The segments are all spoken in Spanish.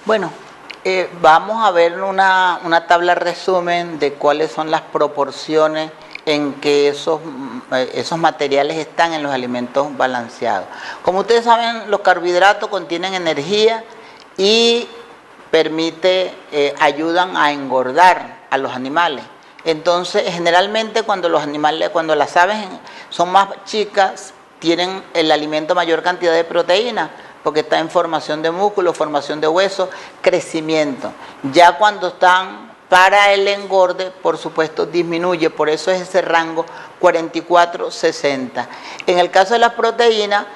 Bueno, vamos a ver una tabla resumen de cuáles son las proporciones en que esos materiales están en los alimentos balanceados. Como ustedes saben, los carbohidratos contienen energía y ayudan a engordar a los animales. Entonces, generalmente cuando las aves son más chicas, tienen el alimento mayor cantidad de proteína, porque está en formación de músculo, formación de huesos, crecimiento. Ya cuando están para el engorde, por supuesto, disminuye, por eso es ese rango 44-60. En el caso de las proteínas,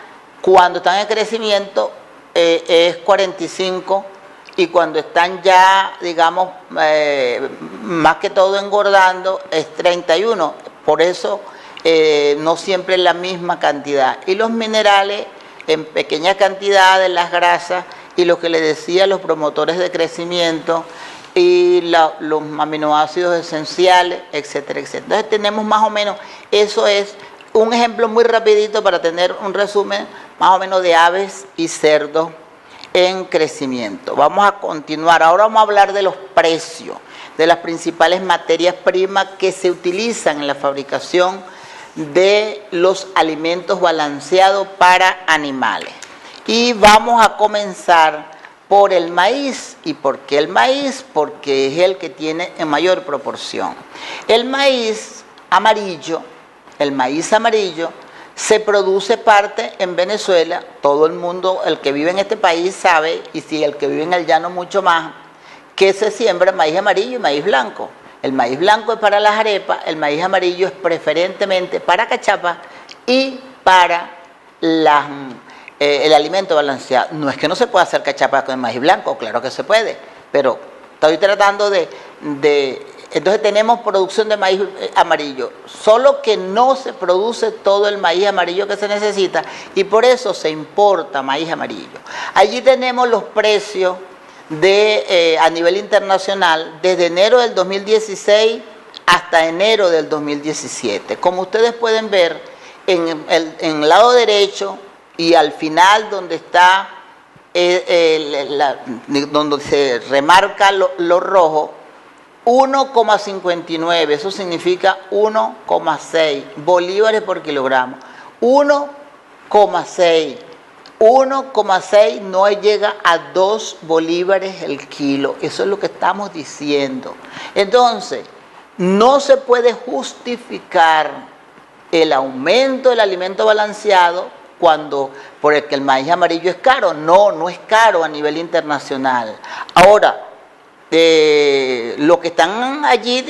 cuando están en crecimiento, es 45, y cuando están ya, digamos, más que todo engordando, es 31. Por eso no siempre es la misma cantidad. Y los minerales, en pequeñas cantidades, las grasas y lo que les decía, los promotores de crecimiento y los aminoácidos esenciales, etcétera, etcétera. Entonces tenemos más o menos, eso es un ejemplo muy rapidito para tener un resumen más o menos de aves y cerdos en crecimiento. Vamos a continuar. Ahora vamos a hablar de los precios de las principales materias primas que se utilizan en la fabricación de los alimentos balanceados para animales. Y vamos a comenzar por el maíz. ¿Y por qué el maíz? Porque es el que tiene en mayor proporción. El maíz amarillo se produce parte en Venezuela. Todo el mundo, el que vive en este país sabe, y si el que vive en el llano mucho más, que se siembra maíz amarillo y maíz blanco. El maíz blanco es para las arepas, el maíz amarillo es preferentemente para cachapa y para el alimento balanceado. No es que no se pueda hacer cachapa con el maíz blanco, claro que se puede, pero estoy tratando entonces tenemos producción de maíz amarillo, solo que no se produce todo el maíz amarillo que se necesita y por eso se importa maíz amarillo. Allí tenemos los precios a nivel internacional desde enero del 2016 hasta enero del 2017. Como ustedes pueden ver en el lado derecho y al final donde está donde se remarca lo rojo, 1,59, eso significa 1,6 bolívares por kilogramo. 1,6 no llega a 2 bolívares el kilo. Eso es lo que estamos diciendo. Entonces, no se puede justificar el aumento del alimento balanceado porque el maíz amarillo es caro. No es caro a nivel internacional. Ahora, los que están allí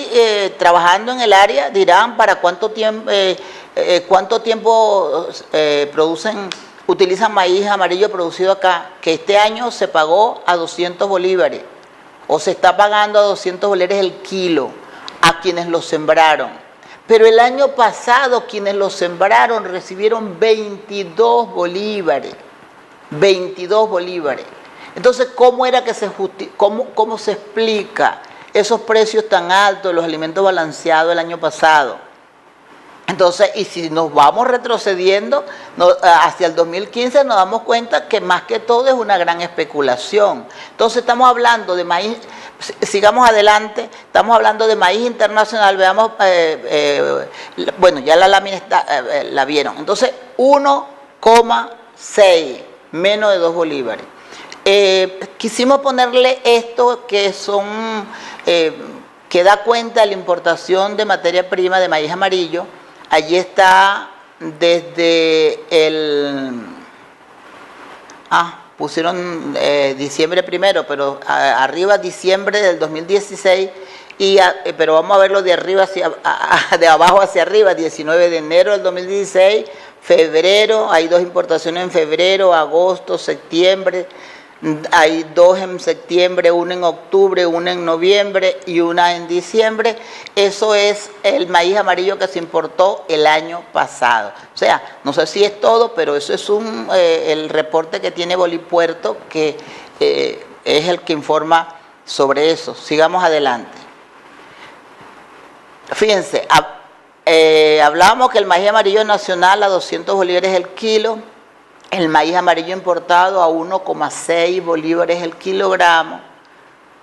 trabajando en el área dirán para cuánto tiempo utilizan maíz amarillo producido acá, que este año se pagó a 200 bolívares o se está pagando a 200 bolívares el kilo a quienes lo sembraron. Pero el año pasado quienes lo sembraron recibieron 22 bolívares. 22 bolívares. Entonces, ¿cómo se explica esos precios tan altos de los alimentos balanceados el año pasado? Entonces, y si nos vamos retrocediendo hacia el 2015, nos damos cuenta que más que todo es una gran especulación. Entonces, estamos hablando de maíz, sigamos adelante, estamos hablando de maíz internacional, veamos, bueno, ya la lámina la vieron. Entonces, 1,6, menos de 2 bolívares. Quisimos ponerle esto que da cuenta de la importación de materia prima de maíz amarillo. Allí está desde pusieron diciembre primero, pero arriba diciembre del 2016, pero vamos a verlo de abajo hacia arriba, 19 de enero del 2016, febrero, hay 2 importaciones en febrero, agosto, septiembre. Hay 2 en septiembre, 1 en octubre, 1 en noviembre y 1 en diciembre. Eso es el maíz amarillo que se importó el año pasado. O sea, no sé si es todo, pero eso es el reporte que tiene Bolipuerto, que es el que informa sobre eso. Sigamos adelante. Fíjense, hablábamos que el maíz amarillo nacional a 200 bolívares el kilo. el maíz amarillo importado a 1,6 bolívares el kilogramo.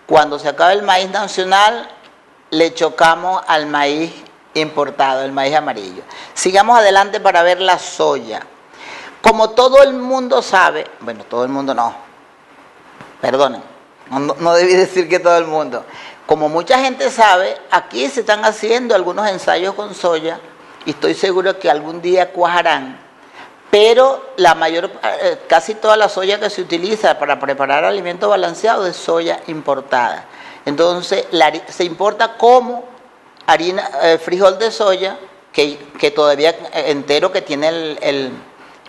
Cuando se acaba el maíz nacional, le chocamos al maíz importado, el maíz amarillo. Sigamos adelante para ver la soya. Como todo el mundo sabe, bueno, todo el mundo no, perdonen, no debí decir que todo el mundo. Como mucha gente sabe, aquí se están haciendo algunos ensayos con soya y estoy seguro que algún día cuajarán, pero casi toda la soya que se utiliza para preparar alimentos balanceados es soya importada. Entonces se importa como harina, frijol de soya, que todavía entero, que tiene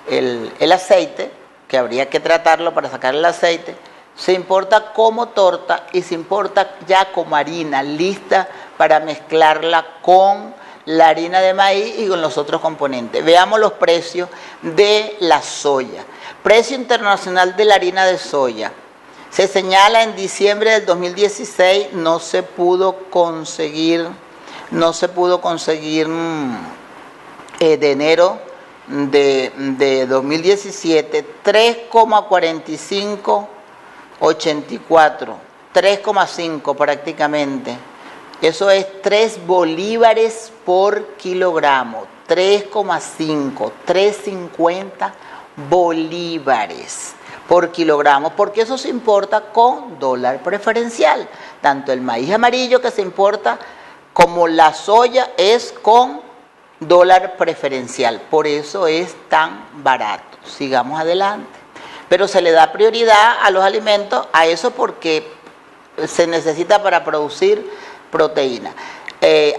el aceite, que habría que tratarlo para sacar el aceite. Se importa como torta y se importa ya como harina lista para mezclarla con la harina de maíz y con los otros componentes. Veamos los precios de la soya. Precio internacional de la harina de soya. Se señala en diciembre del 2016, no se pudo conseguir de enero de 2017, 3,4584, 3,5 prácticamente. Eso es 3 bolívares por kilogramo, 3,5, 3,50 bolívares por kilogramo, porque eso se importa con dólar preferencial. Tanto el maíz amarillo que se importa como la soya es con dólar preferencial, por eso es tan barato. Sigamos adelante. Pero se le da prioridad a los alimentos, a eso porque se necesita para producir proteína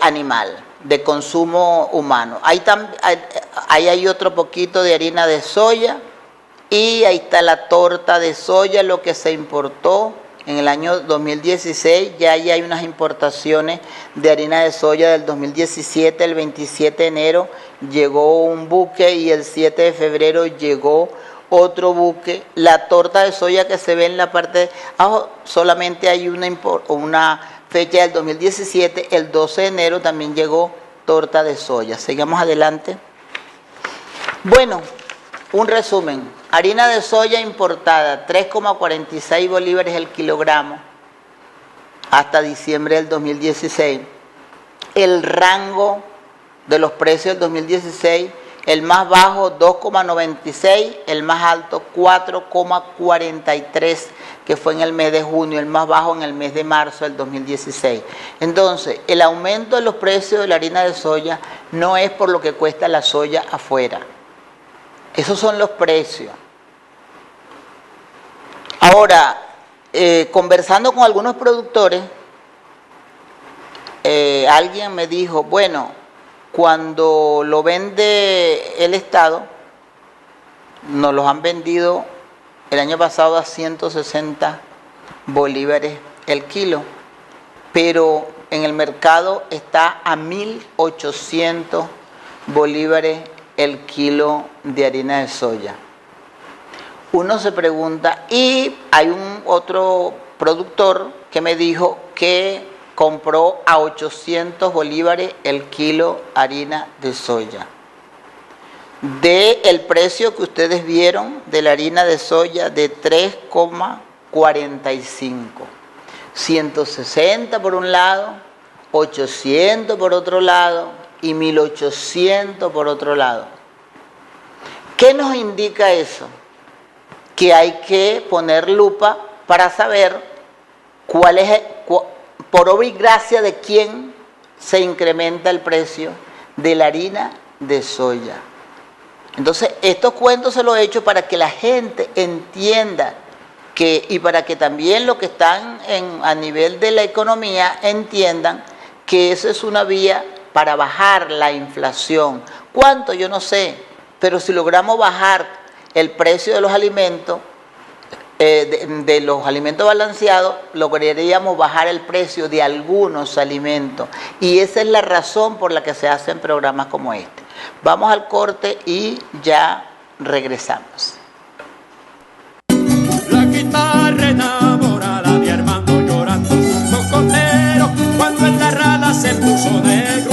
animal de consumo humano. Ahí hay otro poquito de harina de soya y ahí está la torta de soya, lo que se importó en el año 2016. Ya ahí hay unas importaciones de harina de soya del 2017. El 27 de enero llegó un buque y el 7 de febrero llegó otro buque. La torta de soya que se ve en la parte de abajo, solamente hay una fecha del 2017, el 12 de enero también llegó torta de soya. Sigamos adelante. Bueno, un resumen. Harina de soya importada, 3,46 bolívares el kilogramo hasta diciembre del 2016. El rango de los precios del 2016, el más bajo 2,96, el más alto 4,43, que fue en el mes de junio, el más bajo en el mes de marzo del 2016. Entonces, el aumento de los precios de la harina de soya no es por lo que cuesta la soya afuera. Esos son los precios. Ahora, conversando con algunos productores, alguien me dijo, bueno, cuando lo vende el Estado, nos los han vendido el año pasado a 160 bolívares el kilo, pero en el mercado está a 1.800 bolívares el kilo de harina de soya. Uno se pregunta, y hay un otro productor que me dijo que compró a 800 bolívares el kilo harina de soya. El precio que ustedes vieron de la harina de soya de 3,45. 160 por un lado, 800 por otro lado y 1.800 por otro lado. ¿Qué nos indica eso? Que hay que poner lupa para saber cuál es, por obra y gracia de quién se incrementa el precio de la harina de soya. Entonces, estos cuentos se los he hecho para que la gente entienda y para que también los que están a nivel de la economía entiendan que esa es una vía para bajar la inflación. ¿Cuánto? Yo no sé, pero si logramos bajar el precio de los alimentos, de los alimentos balanceados, lograríamos bajar el precio de algunos alimentos. Y esa es la razón por la que se hacen programas como este. Vamos al corte y ya regresamos. La guitarra enamorada de Armando llorando un cocotero cuando en la rala se puso negro.